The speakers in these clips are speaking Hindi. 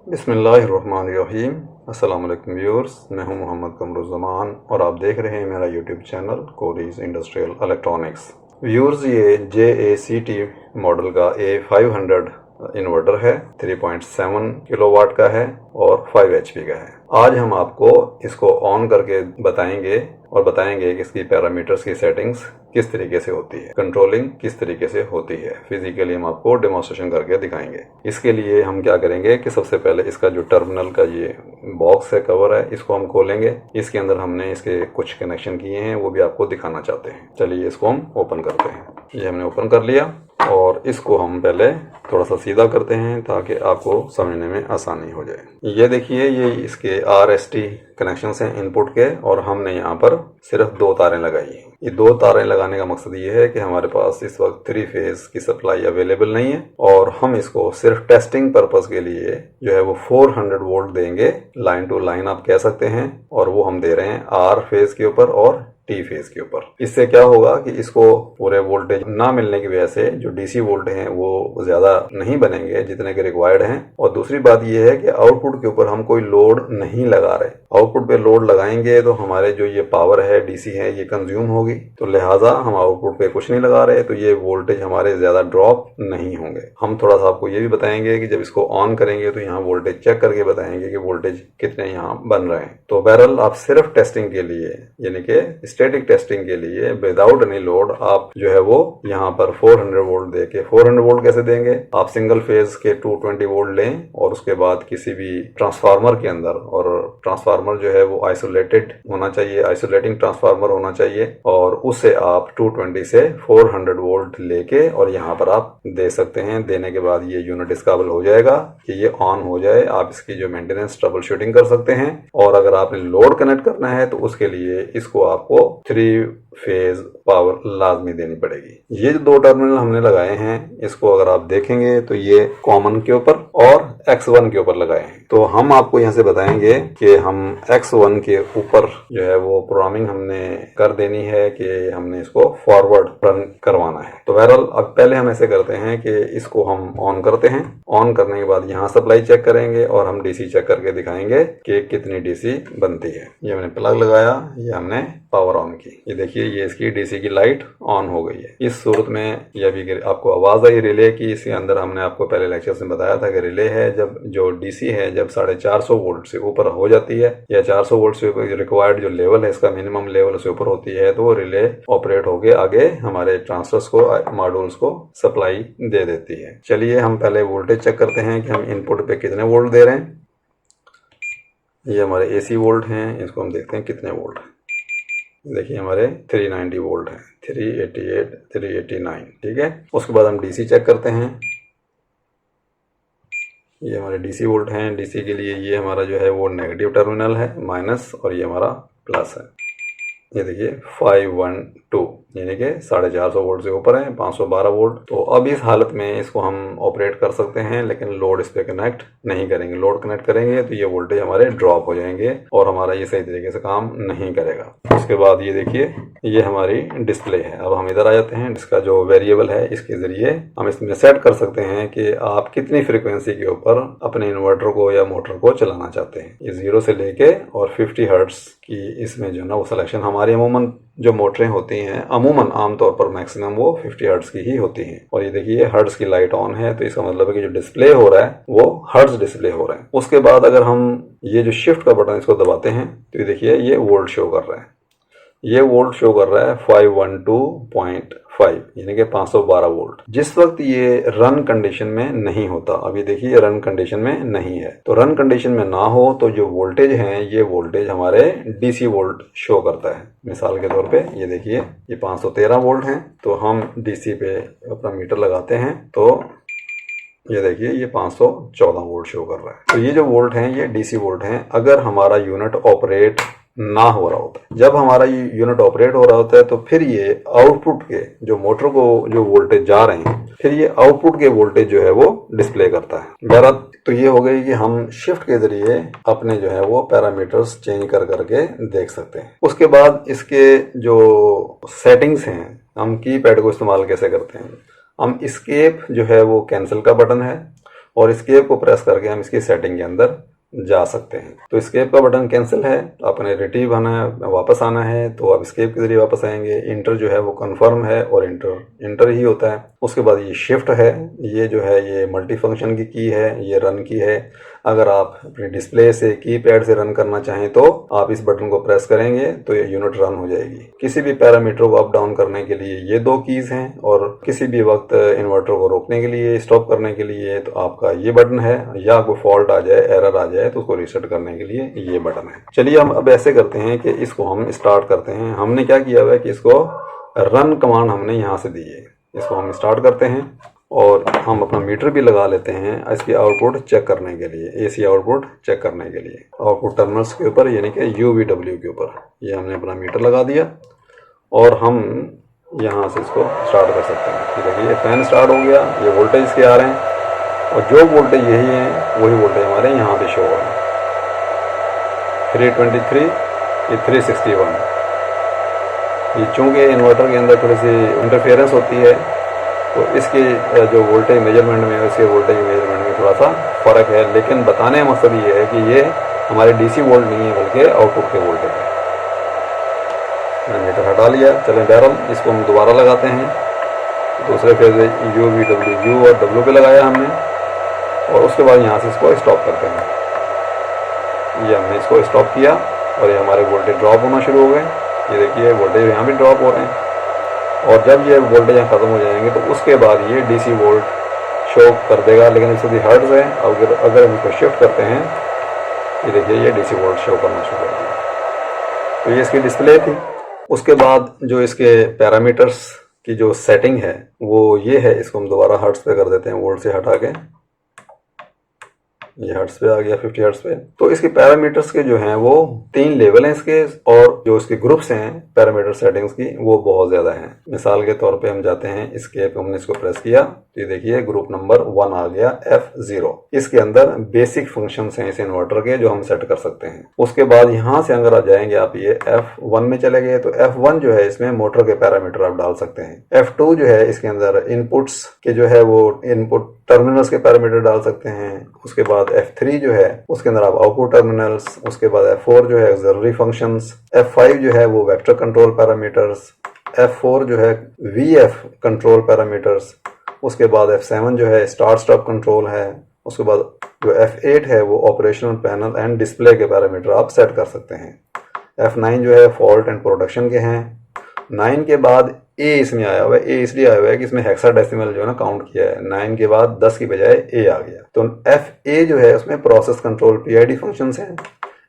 बिस्मिल्लाहिर्रहमानिर्रहीम। अस्सलाम वालेकुम व्यूअर्स, मैं हूं मोहम्मद कमरुज़्ज़मान और आप देख रहे हैं मेरा YouTube channel Cori's industrial electronics. Viewers, ये JACT मॉडल का A500 इन्वर्टर है, 3.7 किलोवाट का है और 5 HP का है। आज हम आपको इसको ऑन करके बताएंगे कि इसकी पैरामीटर्स की सेटिंग्स किस तरीके से होती है, कंट्रोलिंग किस तरीके से होती है। फिजिकली हम आपको डेमोन्स्ट्रेशन करके दिखाएंगे। इसके लिए हम क्या करेंगे कि सबसे पहले इसका जो टर्मिनल का ये बॉक्स है, कवर है, इसको हम खोलेंगे। इसके अंदर हमने इसके कुछ कनेक्शन किए हैं, वो भी आपको दिखाना चाहते हैं। चलिए इसको हम ओपन करते हैं। ये हमने ओपन कर लिया और इसको हम पहले थोड़ा सा सीधा करते हैं ताकि आपको समझने में आसानी हो जाए। ये देखिए, ये इसके RST कनेक्शन हैं इनपुट के, और हमने यहाँ पर सिर्फ 2 तारें लगाई हैं। ये 2 तारें लगाने का मकसद ये है कि हमारे पास इस वक्त 3 फेज की सप्लाई अवेलेबल नहीं है और हम इसको सिर्फ टेस्टिंग पर्पस के लिए जो है वो 400 वोल्ट देंगे, लाइन टू लाइन आप कह सकते हैं, और वो हम दे रहे हैं R फेज के ऊपर और T फेज के ऊपर। इससे क्या होगा कि इसको पूरे वोल्टेज ना मिलने की वजह से जो DC वोल्ट हैं वो ज्यादा नहीं बनेंगे जितने के रिक्वायर्ड हैं। और दूसरी बात यह है कि आउटपुट के ऊपर हम कोई लोड नहीं लगा रहे। आउटपुट पे लोड लगाएंगे तो हमारे जो ये पावर है DC है ये कंज्यूम होगी, तो लिहाजा हम आउटपुट पे कुछ नहीं लगा रहे, तो ये वोल्टेज हमारे ज्यादा ड्रॉप नहीं होंगे। हम थोड़ा सा आपको ये भी बताएंगे कि जब इसको ऑन करेंगे तो यहाँ वोल्टेज चेक करके बताएंगे कि वोल्टेज कितने यहाँ बन रहे हैं। तो बहरहाल आप सिर्फ टेस्टिंग के लिए, यानी कि स्टैटिक टेस्टिंग के लिए विदाउट एनी लोड आप जो है वो यहाँ पर 400 वोल्ट देके, 400 वोल्ट कैसे देंगे, आप सिंगल फेज के 220 वोल्ट लें और उसके बाद किसी भी ट्रांसफार्मर के अंदर, और ट्रांसफार्मर जो है वो आइसोलेटेड होना चाहिए, आइसोलेटिंग ट्रांसफार्मर होना चाहिए, और उससे आप 220 से 400 वोल्ट लेके और यहाँ पर आप दे सकते हैं। देने के बाद ये यूनिट इस काबिल हो जाएगा कि ये ऑन हो जाए। आप इसकी जो मेंटेनेंस ट्रबल शूटिंग कर सकते हैं, और अगर आपने लोड कनेक्ट करना है तो उसके लिए इसको आपको 3 फेज पावर लाजमी देनी पड़ेगी। ये जो 2 टर्मिनल हमने लगाए हैं, इसको अगर आप देखेंगे तो ये कॉमन के ऊपर और X1 के ऊपर लगाए हैं। तो हम आपको यहाँ से बताएंगे कि हम X1 के ऊपर जो है वो प्रोग्रामिंग हमने कर देनी है कि हमने इसको फॉरवर्ड रन करवाना है। तो बहरहाल अब पहले हम ऐसे करते हैं कि इसको हम ऑन करते हैं। ऑन करने के बाद यहाँ सप्लाई चेक करेंगे और हम DC चेक करके दिखाएंगे कि कितनी DC बनती है। ये हमने प्लग लगाया, ये हमने पावर ऑन की। ये देखिए, ये इसकी DC की लाइट ऑन हो गई है। इस सूरत में यह भी आपको आवाज आई रिले की। इसके अंदर हमने आपको पहले लेक्चर में बताया था कि रिले है, जब जो DC है जब 450 वोल्ट से ऊपर हो जाती है या 400 वोल्ट से रिक्वायर्ड जो लेवल है इसका मिनिमम लेवल से ऊपर होती है, तो वो रिले ऑपरेट होके आगे हमारे ट्रांसफर्स को, मॉड्यूल्स को सप्लाई दे देती है। चलिए हम पहले वोल्टेज चेक करते हैं कि हम इनपुट पे कितने वोल्ट दे रहे हैं। ये हमारे AC वोल्ट हैं, इसको हम देखते हैं कितने वोल्ट हैं। देखिए हमारे 390 वोल्ट है, 388, 389, ठीक है। उसके बाद हम DC चेक करते हैं। ये हमारे DC वोल्ट हैं। DC के लिए ये हमारा जो है वो नेगेटिव टर्मिनल है, माइनस, और ये हमारा प्लस है। ये देखिए 512, यानी कि 450 वोल्ट से ऊपर है, 512 वोल्ट। तो अब इस हालत में इसको हम ऑपरेट कर सकते हैं, लेकिन लोड इस पे कनेक्ट नहीं करेंगे। लोड कनेक्ट करेंगे तो ये वोल्टेज हमारे ड्रॉप हो जाएंगे और हमारा ये सही तरीके से काम नहीं करेगा। उसके बाद ये देखिए, ये हमारी डिस्प्ले है। अब हम इधर आ जाते हैं। इसका जो वेरिएबल है, इसके जरिए हम इसमें सेट कर सकते हैं कि आप कितनी फ्रीक्वेंसी के ऊपर अपने इन्वर्टर को या मोटर को चलाना चाहते हैं। ये 0 से लेके और 50 हर्ट्ज की इसमें जो है ना वो सिलेक्शन, हमारी अमूमन जो मोटरें होती हैं अमूमन आमतौर पर मैक्सिमम वो 50 हर्ट्ज की ही होती हैं। और ये देखिए हर्ट्ज की लाइट ऑन है, तो इसका मतलब है कि जो डिस्प्ले हो रहा है वो हर्ट्ज डिस्प्ले हो रहा है। उसके बाद अगर हम ये जो शिफ्ट का बटन इसको दबाते हैं तो ये देखिए ये वोल्ट शो कर रहा है। ये वोल्ट शो कर रहा है 512.5, यानी कि 512 वोल्ट, जिस वक्त ये रन कंडीशन में नहीं होता। अभी देखिए ये रन कंडीशन में नहीं है, तो रन कंडीशन में ना हो तो जो वोल्टेज है ये वोल्टेज हमारे DC वोल्ट शो करता है। मिसाल के तौर पे ये देखिए ये 513 वोल्ट हैं, तो हम DC पे अपना मीटर लगाते हैं तो ये देखिए ये 514 वोल्ट शो कर रहा है। तो ये जो वोल्ट हैं ये DC वोल्ट हैं अगर हमारा यूनिट ऑपरेट ना हो रहा होता है। जब हमारा ये यूनिट ऑपरेट हो रहा होता है तो फिर ये आउटपुट के जो मोटर को जो वोल्टेज जा रहे हैं, फिर ये आउटपुट के वोल्टेज जो है वो डिस्प्ले करता है। बहरहाल तो ये हो गई कि हम शिफ्ट के जरिए अपने जो है वो पैरामीटर्स चेंज कर करके देख सकते हैं। उसके बाद इसके जो सेटिंग्स हैं, हम कीपैड को इस्तेमाल कैसे करते हैं। हम एस्केप जो है वो कैंसिल का बटन है, और escape को प्रेस करके हम इसकी सेटिंग के अंदर जा सकते हैं। तो escape का बटन कैंसिल है, अपने रिट्रीव आना है, वापस आना है तो आप escape के जरिए वापस आएंगे। इंटर जो है वो कन्फर्म है और इंटर ही होता है। उसके बाद ये शिफ्ट है, ये जो है ये मल्टी फंक्शन की है, ये रन की है। अगर आप अपने डिस्प्ले से कीपैड से रन करना चाहें तो आप इस बटन को प्रेस करेंगे तो ये यूनिट रन हो जाएगी। किसी भी पैरामीटर को अप डाउन करने के लिए ये 2 कीज हैं और किसी भी वक्त इन्वर्टर को रोकने के लिए, स्टॉप करने के लिए तो आपका ये बटन है, या कोई फॉल्ट आ जाए, एरर आ जाए तो उसको रीसेट करने के लिए ये बटन है। चलिए हम अब ऐसे करते हैं कि इसको हम स्टार्ट करते हैं। हमने क्या किया हुआ है कि इसको रन कमांड हमने यहाँ से दी है। इसको हम स्टार्ट करते हैं और हम अपना मीटर भी लगा लेते हैं इसकी आउटपुट चेक करने के लिए, एसी आउटपुट चेक करने के लिए आउटपुट टर्मिनल्स के ऊपर, यानी कि UVW के ऊपर। ये हमने अपना मीटर लगा दिया और हम यहाँ से इसको स्टार्ट कर सकते हैं। ये देखिए फैन स्टार्ट हो गया, ये वोल्टेज इसके आ रहे हैं और जो वोल्टेज यही है वही वोल्टेज हमारे यहाँ पे शो हो रहा है। 323, ये 361। ये चूँकि इन्वर्टर के अंदर थोड़ी सी इंटरफेरेंस होती है तो इसके जो वोल्टेज मेजरमेंट में, इसके वोल्टेज मेजरमेंट में थोड़ा सा फ़र्क है, लेकिन बताने का मकसद ये है कि ये हमारे DC वोल्ट नहीं है बल्कि आउटपुट के वोल्टेज है। मैंने मीटर हटा लिया। चलें बैरल, इसको हम दोबारा लगाते हैं। दूसरे फेज U और W पे लगाया हमने और उसके बाद यहाँ से इसको स्टॉप करते हैं। ये हमने इसको स्टॉप किया और ये हमारे वोल्टेज ड्रॉप होना शुरू हो गए। ये देखिए वोल्टेज यहाँ भी ड्रॉप हो रहे हैं और जब ये वोल्टेज यहाँ ख़त्म हो जाएंगे तो उसके बाद ये DC वोल्ट शो कर देगा, लेकिन इससे भी हर्ट्ज़ है। अगर हम इसको शिफ्ट करते हैं, ये देखिए ये DC वोल्ट शो करना शुरू कर दिया। तो ये इसकी डिस्प्ले थी। उसके बाद जो इसके पैरामीटर्स की जो सेटिंग है वो ये है। इसको हम दोबारा हर्ट्ज़ पे कर देते हैं, वोल्ट से हटा के। ये हर्ट्ज़ पे आ गया, 50 हर्ट्ज़ पे। तो इसके पैरामीटर्स के जो हैं वो 3 लेवल हैं इसके, और जो इसके ग्रुप्स हैं पैरामीटर सेटिंग्स की वो बहुत ज़्यादा हैं। मिसाल के तौर पे हम जाते हैं इसके, हमने इसको प्रेस किया तो ये देखिए ग्रुप नंबर 1 आ गया, F0। इसके अंदर बेसिक फंक्शंस हैं इस इन्वर्टर के जो हम सेट कर सकते हैं। उसके बाद यहाँ से अगर आ जाएंगे आप, ये F1 में चले गए तो F1 जो है इसमें मोटर के पैरामीटर आप डाल सकते हैं। F2 जो है इसके अंदर इनपुट्स के जो है वो इनपुट टर्मिनल्स के पैरामीटर डाल सकते हैं। उसके बाद F3 जो है उसके अंदर आप आउटपुट टर्मिनल्स। उसके बाद F4 जो है ऑक्सिलरी फंक्शंस। F5 जो है वो वेक्टर कंट्रोल पैरामीटर्स। F4 जो है VF कंट्रोल पैरामीटर्स। उसके बाद F7 जो है स्टार्ट स्टॉप कंट्रोल है। उसके बाद जो F8 है वो ऑपरेशनल पैनल एंड डिस्प्ले के पैरामीटर आप सेट कर सकते हैं। F9 जो है फॉल्ट एंड प्रोडक्शन के हैं। 9 के बाद ए इसमें आया हुआ है। ए इसलिए आया हुआ है कि इसमें हेक्साडेसिमल जो है ना काउंट किया है। 9 के बाद 10 की बजाय ए आ गया। तो FA जो है उसमें प्रोसेस कंट्रोल PID फंक्शंस हैं।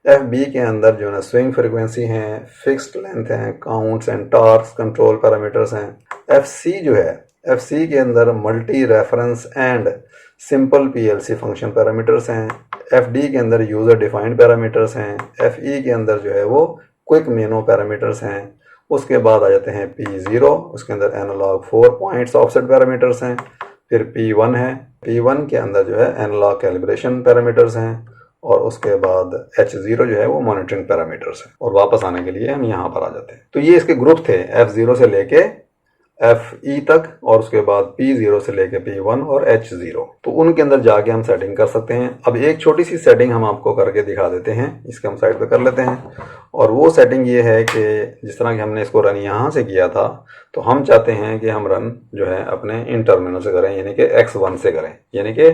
FB के अंदर जो है ना स्विंग फ्रीक्वेंसी हैं, फिक्स्ड लेंथ हैं, counts and torques control parameters हैं। FC जो है, FC के अंदर multi reference and simple PLC function parameters हैं। FD के अंदर यूजर डिफाइंड पैरामीटर्स हैं। FE के अंदर जो है वो क्विक मेनो पैरामीटर्स हैं। उसके बाद आ जाते हैं P0, उसके अंदर एनालॉग 4 पॉइंट्स ऑफसेट पैरामीटर्स हैं। फिर P1 है, P1 के अंदर जो है एनालॉग कैलिब्रेशन पैरामीटर्स हैं। और उसके बाद H0 जो है वो मॉनिटरिंग पैरामीटर्स हैं। और वापस आने के लिए हम यहाँ पर आ जाते हैं। तो ये इसके ग्रुप थे F0 से लेके FE तक, और उसके बाद P0 से लेके P1 और H0। तो उनके अंदर जाके हम सेटिंग कर सकते हैं। अब एक छोटी सी सेटिंग हम आपको करके दिखा देते हैं। इसके हम साइड पे कर लेते हैं। और वो सेटिंग ये है कि जिस तरह कि हमने इसको रन यहाँ से किया था, तो हम चाहते हैं कि हम रन जो है अपने इन टर्मिनल से करें, यानी कि X1 से करें, यानी कि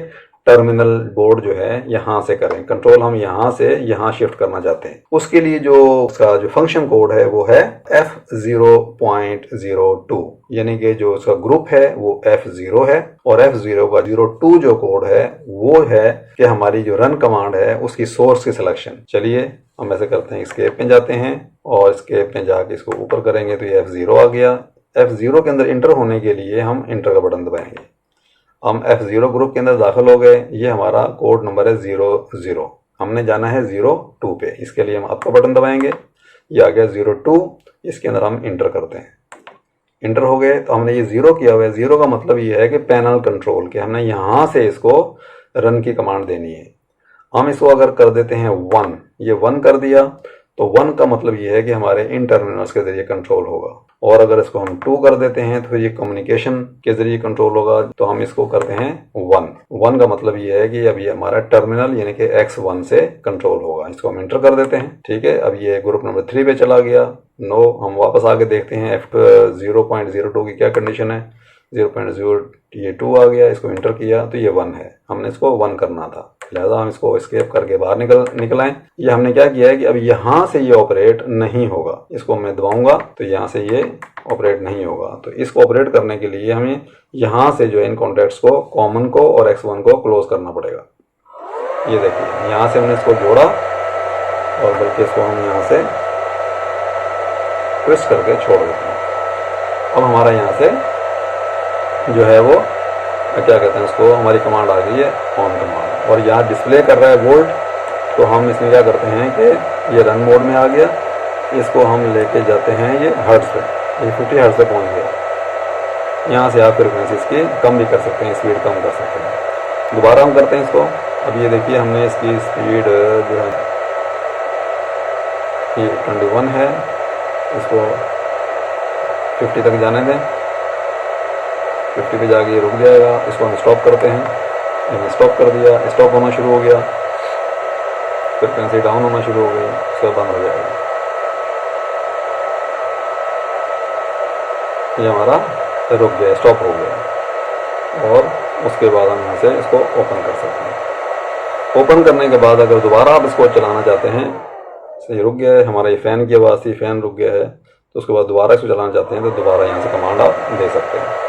टर्मिनल बोर्ड जो है यहाँ से करें। कंट्रोल हम यहाँ से यहाँ शिफ्ट करना चाहते हैं। उसके लिए जो उसका जो फंक्शन कोड है वो है F0.02, यानी कि जो उसका ग्रुप है वो F0 है। और F0 का 02 जो कोड है वो है कि हमारी जो रन कमांड है उसकी सोर्स की सिलेक्शन। चलिए हम ऐसे करते हैं, एस्केप पे जाते हैं और एस्केप पे जाके इसको ऊपर करेंगे तो ये F0 आ गया। F0 के अंदर इंटर होने के लिए हम इंटर का बटन दबाएंगे। हम F0 ग्रुप के अंदर दाखिल हो गए। ये हमारा कोड नंबर है 00। हमने जाना है 02 पे। इसके लिए हम आपका बटन दबाएंगे। ये आ गया 02। इसके अंदर हम इंटर करते हैं। इंटर हो गए तो हमने ये 0 किया हुआ है। 0 का मतलब ये है कि पैनल कंट्रोल के हमने यहाँ से इसको रन की कमांड देनी है। हम इसको अगर कर देते हैं 1, ये 1 कर दिया तो 1 का मतलब ये है कि हमारे इन टर्मिनल्स के जरिए कंट्रोल होगा। और अगर इसको हम 2 कर देते हैं तो फिर ये कम्युनिकेशन के जरिए कंट्रोल होगा, तो हम इसको करते हैं 1। 1 का मतलब ये है कि अब ये हमारा टर्मिनल यानी कि X1 से कंट्रोल होगा। इसको हम इंटर कर देते हैं। ठीक है, अब ये ग्रुप नंबर 3 पे चला गया। नो, हम वापस आके देखते हैं F0.02 की क्या कंडीशन है। 0.0 ये 2 आ गया, इसको इंटर किया तो ये 1 है। हमने इसको 1 करना था, लिहाजा हम इसको एस्केप करके बाहर निकल आए। ये हमने क्या किया है कि अब यहाँ से ये ऑपरेट नहीं होगा। इसको मैं दबाऊंगा तो यहाँ से ये ऑपरेट नहीं होगा। तो इसको ऑपरेट करने के लिए हमें यहाँ से जो है इन कॉन्टैक्ट्स को, कॉमन को और X1 को क्लोज करना पड़ेगा। ये देखिए, यहाँ से हमने इसको जोड़ा और बल्कि इसको हम यहाँ से ट्विस्ट करके छोड़ देते हैं। अब हमारा यहाँ से जो है वो क्या कहते हैं उसको, हमारी कमांड आ गई है ऑन कमांड, और यहाँ डिस्प्ले कर रहा है वोल्ट। तो हम इसमें क्या करते हैं कि ये रन मोड में आ गया, इसको हम लेके जाते हैं ये हर्ट्ज पे, ये 50 हर्ट्ज पे पहुँच गया। यहाँ से आप फ्रिक्वेंसी इसकी कम भी कर सकते हैं, स्पीड कम कर सकते हैं। दोबारा हम करते हैं इसको। अब ये देखिए, हमने इसकी स्पीड जो है ये 21 है, इसको 50 तक जाने दें। 50 पे जाके ये रुक जाएगा। इसको हम स्टॉप करते हैं। मैंने स्टॉप कर दिया, स्टॉप होना शुरू हो गया, फ्रिक्वेंसी डाउन होना शुरू हो गई, उसके बाद बंद हो जाएगा। ये हमारा रुक गया, स्टॉप हो गया। और उसके बाद हम यहाँ से इसको ओपन कर सकते हैं। ओपन करने के बाद अगर दोबारा आप इसको चलाना चाहते हैं, सही रुक गया है, हमारा ये फ़ैन की आवाज़ थी, फ़ैन रुक गया है, तो उसके बाद दोबारा इसको चलाना चाहते हैं तो दोबारा यहाँ से कमांड आप दे सकते हैं।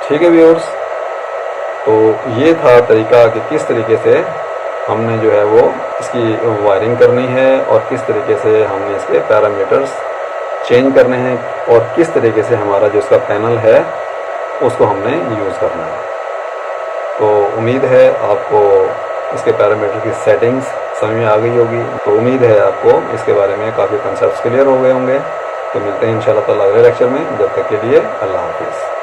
ठीक है व्यूअर्स, तो ये था तरीका कि किस तरीके से हमने जो है वो इसकी वायरिंग करनी है और किस तरीके से हमने इसके पैरामीटर्स चेंज करने हैं और किस तरीके से हमारा जो इसका पैनल है उसको हमने यूज़ करना है। तो उम्मीद है आपको इसके पैरामीटर की सेटिंग्स समझ में आ गई होगी। तो उम्मीद है आपको इसके बारे में काफ़ी कंसेप्ट्स क्लियर हो गए होंगे। तो मिलते हैं इंशाल्लाह ताला अगले लेक्चर में। जब तक के लिए अल्लाह हाफिज़।